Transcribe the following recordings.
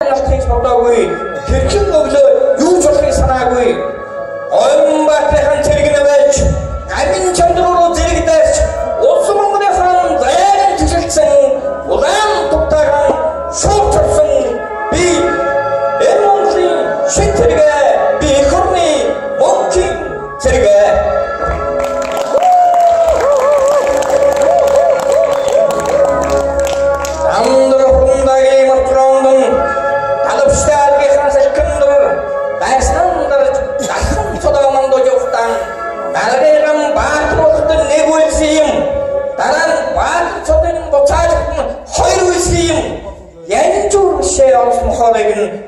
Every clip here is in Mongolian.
Нартыг бодоогүй хэрхэн өглөө юу ч болохыг санаагүй Ойнбаатарын цэрэг нэмэж амин чандруу зэрэгдэж улс Монголын хаан зайрын төсөлдсөн улаан тугтайхан шууд чавсан би энэ Монголын шин цэрэгэ би эх орны мөнхийн цэрэгэ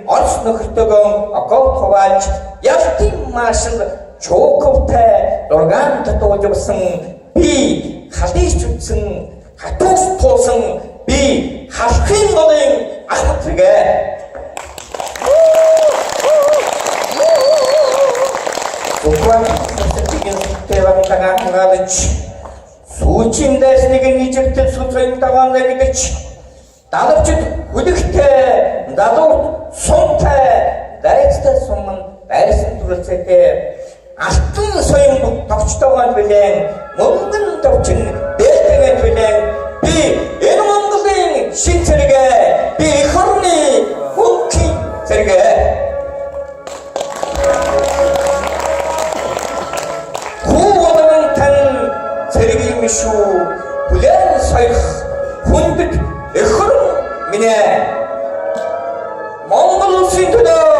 Орос нөхөртөөгөө огоо хувааж ялтын маршал чоковтай орган татуулсан би халийч үтсэн хатуус туусан би халахын голын ахмадрэгэ Угван сэтгэн тэвэн тагаангаалж сүүчийн дэснийг нийжигтэл сүтрэн таваанаа гэж Далавчд хүлэгтэй далуу сумтай дайцтай суман дайсан төрөлцөйтэй алтан соён товчтойгоо билэн мөнгөн товчин бэлтгэн билэн би энэ Монголын шин цэрэгэ би эх орны мөнхийн цэрэгэ хуудан тань цэрэгийн шүү бүлээн соёх хүндэт эх орн минь Монгол улсын төлөө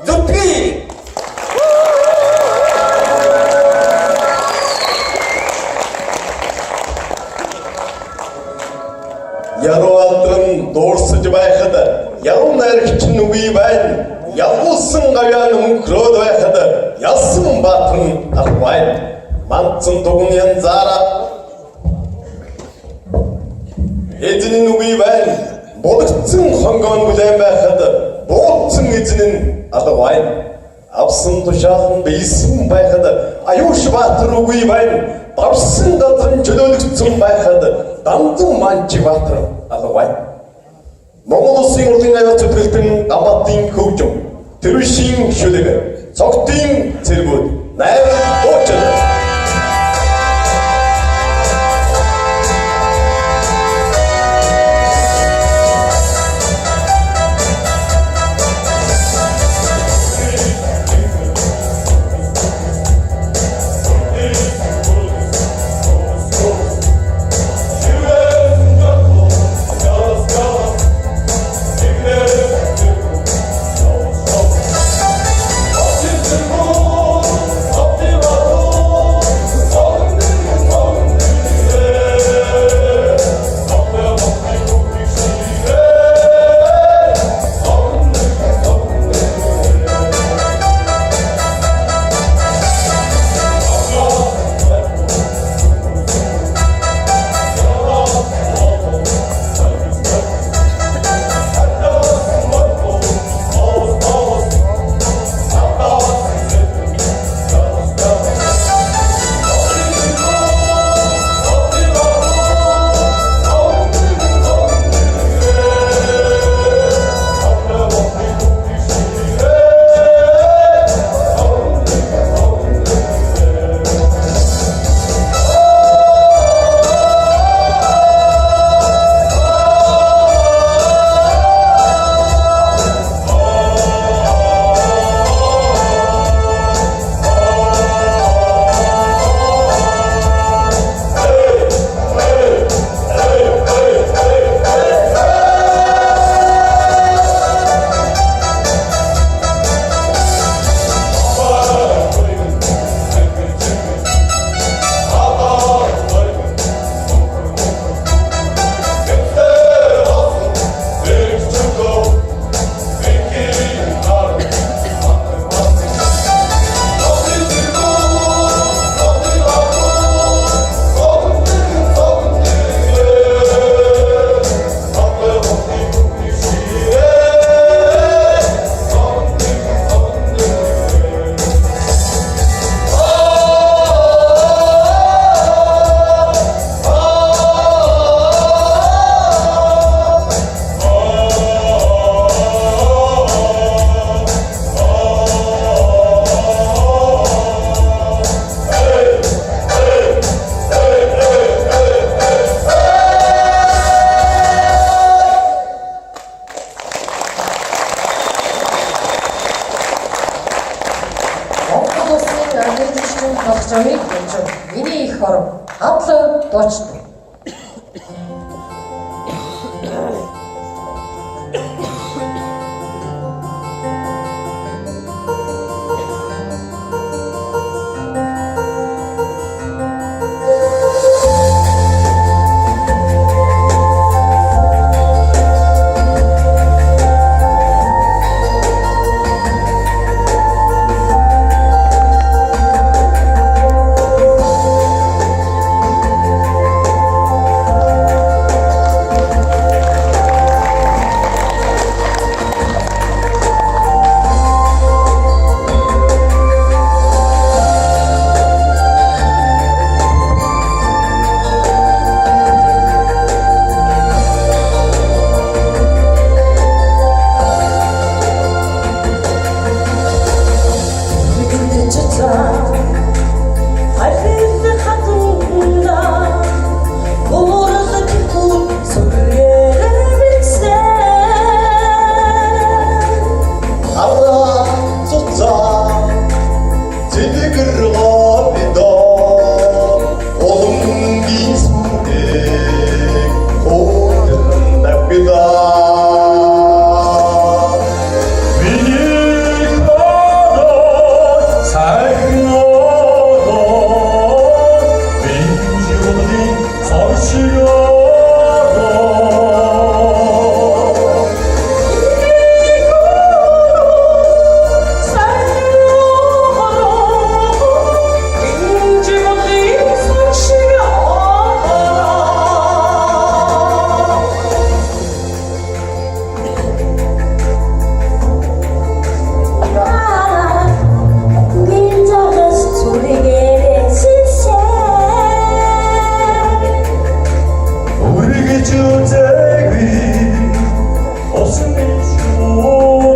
зүтгэе. Яруу алдран дуурсаж байхад яруу найрагч нь үгүй байна. Явуулсан гавьяан мөнхрөөд байхад ялсан баатан алх байна. Мандсан туган янзаараа эзэн нь үгүй байна. Бодогдсон хонгоон бүлээн байхад буудсан эзэн нь алга байна. Авсан тушаалан бийсэн байхад аюуш баатар үгүй байна. Давсан дадран чөлөөлөгдсөн байхад дандан манчи баатар алга байна. Монгол улсын урлагийн аяа зүтгэлтэн Гамбатын хөгжим Тэрвишийн шүлэг цогтын цэргүүд найр дуучин Optima Чамыг гэж миний их орон хадлан дуучдаг. 주제위 없음이 주